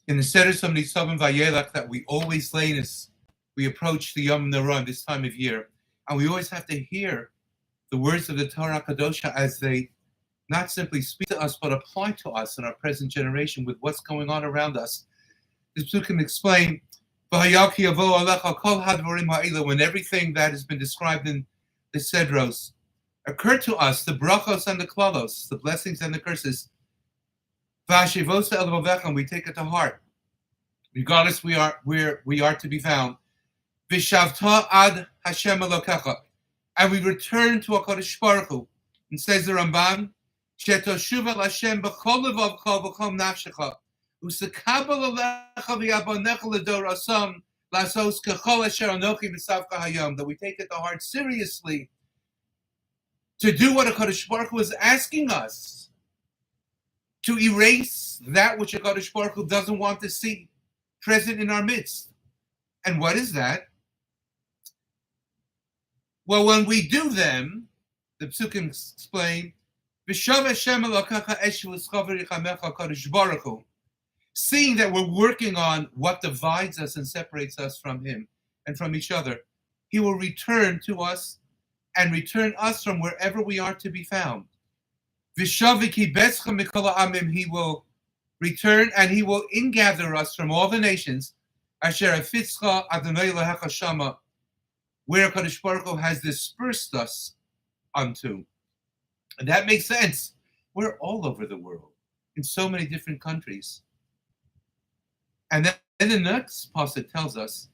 in the Seres of Nitzavim VaYelech that we always lay as we approach the Yom Narah this time of year, and we always have to hear the words of the Torah Kadosha as they not simply speak to us, but apply to us in our present generation with what's going on around us. This book can explain when everything that has been described in the Sedros occurred to us, the brachos and the klalos, the blessings and the curses, and we take it to heart, regardless where we are to be found. Ad Hashem Elokecha, and we return to HaKadosh Baruch Hu. And says the Ramban, Shetoshuv el Hashem b'chol levavcha v'chol nafshecha, u'sekabel alecha v'yabonecha l'dor asam lasos kechol asher anochi b'savcha hayom, that we take it to heart seriously to do what HaKadosh Baruch Hu is asking us, to erase that which HaKadosh Baruch Hu doesn't want to see present in our midst. And what is that? Well, when we do them, the Psukim explain, seeing that we're working on what divides us and separates us from Him and from each other, He will return to us and return us from wherever we are to be found. He will return and He will ingather us from all the nations, where HaKadosh Baruch Hu has dispersed us unto. And that makes sense. We're all over the world, in so many different countries. And then the next passage tells us,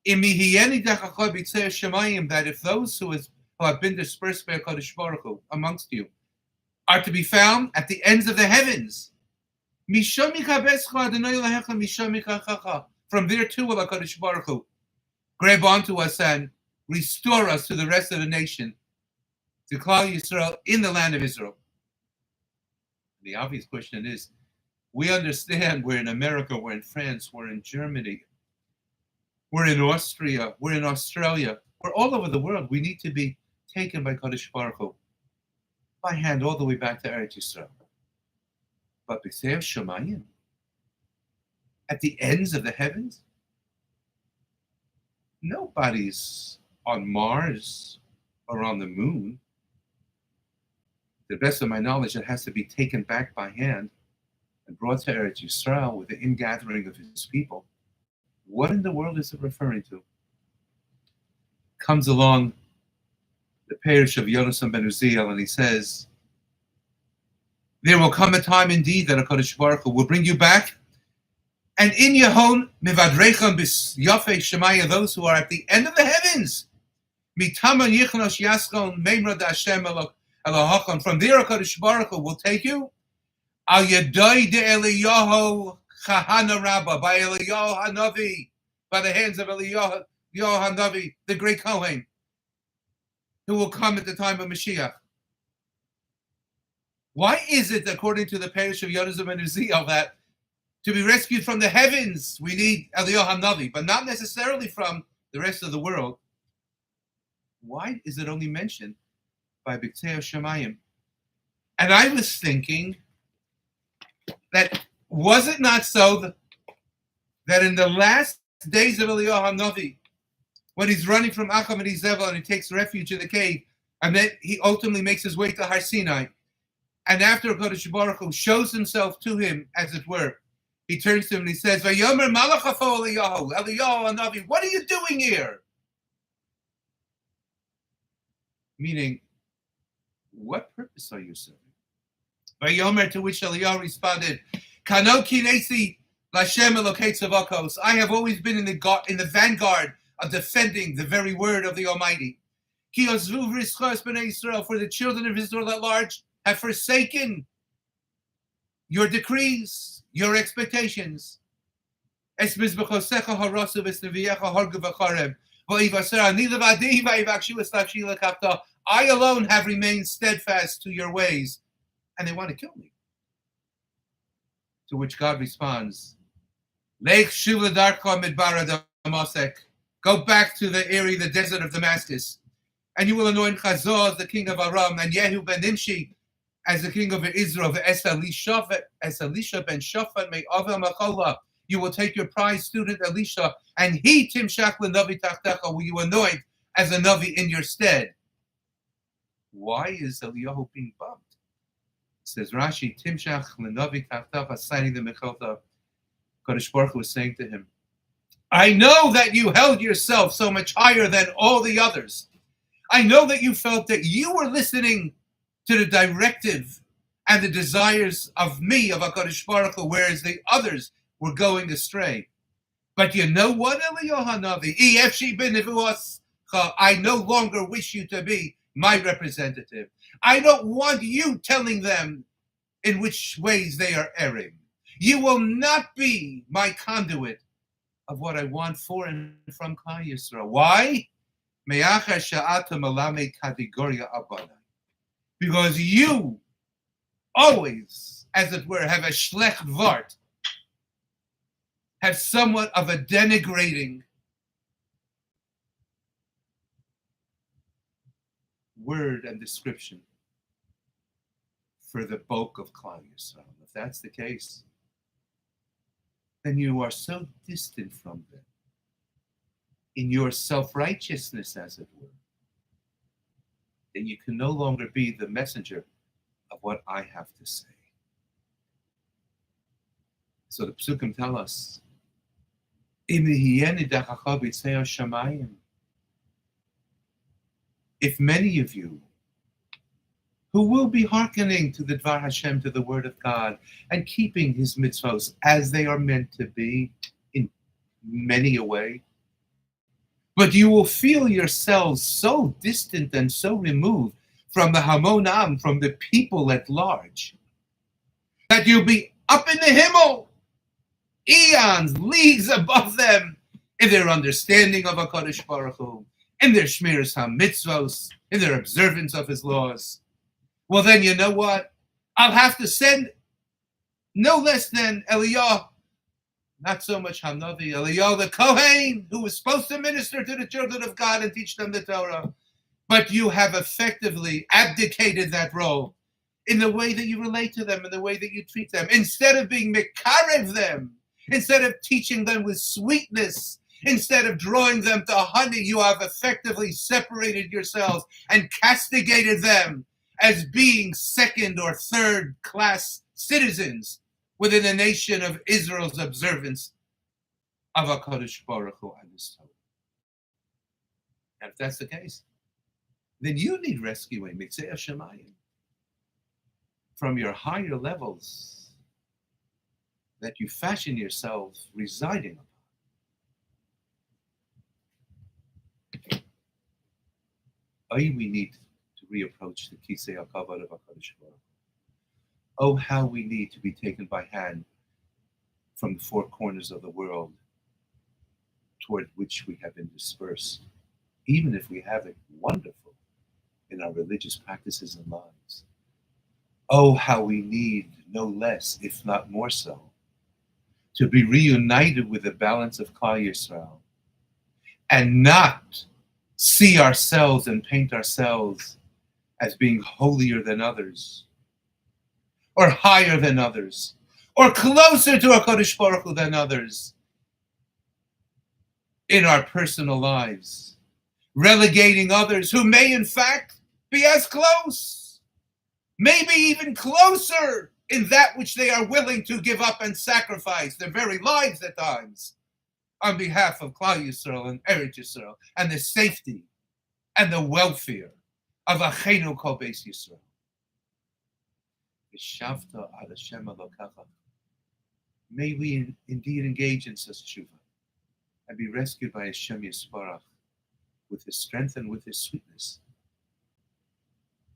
that if those who have been dispersed by HaKadosh Baruch Hu amongst you are to be found at the ends of the heavens, from there too will HaKadosh Baruch Hu grab onto us and restore us to the rest of the nation, to Klal Yisrael in the land of Israel. The obvious question is, we understand we're in America, we're in France, we're in Germany, we're in Austria, we're in Australia, we're all over the world. We need to be taken by Kadosh Baruch Hu by hand all the way back to Eretz Yisrael. But B'Seir Shemayim, at the ends of the heavens, nobody's on Mars or on the moon. To the best of my knowledge, it has to be taken back by hand and brought to Eretz Yisrael with the ingathering of His people. What in the world is it referring to? Comes along the parish of Yonasan ben Uziel, and he says, there will come a time indeed that HaKadosh Baruch Hu will bring you back, and in Yehon mivadrechem bis yafei shemaya, those who are at the end of the heavens, mitaman yichnos yaskon meimra da Hashem Elohachon, from there HaKadosh Baruch Hu will take you, al yadai de Eliyahu chahana rabba, by Eliyahu Hanavi, by the hands of Eliyahu Hanavi, the great Kohen, who will come at the time of Mashiach. Why is it, according to the parish of Yonasan ben Uziel, that to be rescued from the heavens, we need Eliyahu Hanavi, but not necessarily from the rest of the world? Why is it only mentioned by B'Tzeir Shemayim? And I was thinking that, was it not so that in the last days of Eliyahu Hanavi, when he's running from Acham and Izebel and he takes refuge in the cave, and then he ultimately makes his way to Har Sinai, and after HaKadosh Baruch Hu shows himself to him, as it were, he turns to him and he says, "Vayomer malachafo Eliyahu, Eliyahu Hanavi, what are you doing here?" Meaning, what purpose are you serving? Vayomer, to which Eliyahu responded, Kano kinesi Lashem Elokei Tzavakos, I have always been in the vanguard of defending the very word of the Almighty. Ki ozvu v'rischos b'nei Yisrael, for the children of Israel at large have forsaken your decrees, your expectations. Es mizbechosecha harasu v'sneviyecha hargu v'chareb v'ivasera ani levadi v'yivakshu eslachshi lekachta. I alone have remained steadfast to your ways, and they want to kill me. To which God responds, Leich shuv l'darcha midbar Damasek, go back to the area, the desert of Damascus, and you will anoint Chazor as the king of Aram, and Yehu ben Nimshi as the king of Israel, as Elisha ben Shaphat may Ava Machola. you will take your prize student Elisha, and he timshach lenavi tachtecha, will you anoint as a navi in your stead. Why is Eliyahu being bumped? Says Rashi, timshach lenavi tachtecha, citing the Mechilta. Kadosh Baruch Hu was saying to him, I know that you held yourself so much higher than all the others. I know that you felt that you were listening to the directive and the desires of me, of HaKadosh Baruch Hu, whereas the others were going astray. But you know what, Eliyahu Hanavi? I no longer wish you to be my representative. I don't want you telling them in which ways they are erring. You will not be my conduit of what I want for and from Klal Yisrael. Why? Because you always, as it were, have a schlecht Wort, have somewhat of a denigrating word and description for the bulk of Klal Yisrael. If that's the case, then you are so distant from them in your self-righteousness, as it were, that you can no longer be the messenger of what I have to say. So the Psukim tell us, if many of you who will be hearkening to the Dvar Hashem, to the word of God, and keeping his mitzvos as they are meant to be in many a way, but you will feel yourselves so distant and so removed from the Hamonam, from the people at large, that you'll be up in the Himmel, eons, leagues above them, in their understanding of HaKadosh Baruch Hu, in their shmiras ha-mitzvos, in their observance of his laws. Well, then you know what? I'll have to send no less than Eliyahu, not so much Hanavi, Eliyahu the Kohen, who was supposed to minister to the children of God and teach them the Torah. But you have effectively abdicated that role in the way that you relate to them, in the way that you treat them. Instead of being mekarev them, instead of teaching them with sweetness, instead of drawing them to honey, you have effectively separated yourselves and castigated them as being second or third class citizens within the nation of Israel's observance of HaKadosh Baruch Hu and his Torah. And if that's the case, then you need rescuing, Mitzvah Shemayim, from your higher levels that you fashion yourself residing upon. We need to reapproach the Kisei HaKavod of HaKadosh Baruch Hu. Oh, how we need to be taken by hand from the four corners of the world toward which we have been dispersed, even if we have it wonderful in our religious practices and lives. Oh, how we need no less, if not more so, to be reunited with the balance of Klal Yisrael and not see ourselves and paint ourselves as being holier than others, or higher than others, or closer to HaKadosh Baruch Hu than others in our personal lives, relegating others who may in fact be as close, maybe even closer in that which they are willing to give up and sacrifice their very lives at times on behalf of Klal Yisrael and Eretz Yisrael and the safety and the welfare of Achenu Kol Beis Yisrael. May we indeed engage in such tshuva and be rescued by Hashem Yisparach with his strength and with his sweetness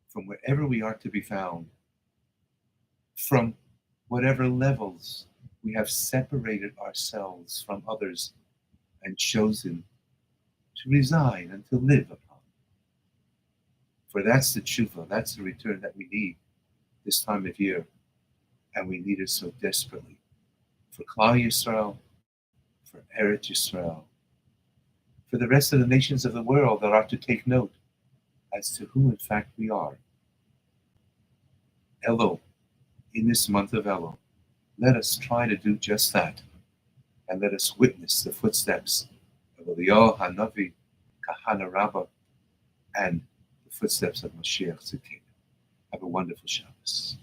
from wherever we are to be found, from whatever levels we have separated ourselves from others and chosen to reside and to live upon. For that's the tshuva, that's the return that we need this time of year, and we need it so desperately for Klal Yisrael, for Eretz Yisrael, for the rest of the nations of the world that are to take note as to who in fact we are. Elul, in this month of Elul, let us try to do just that. and let us witness the footsteps of Eliyahu Hanavi, Kahana Rabbah, and the footsteps of Mashiach Tzidkenu. Have a wonderful Shabbos.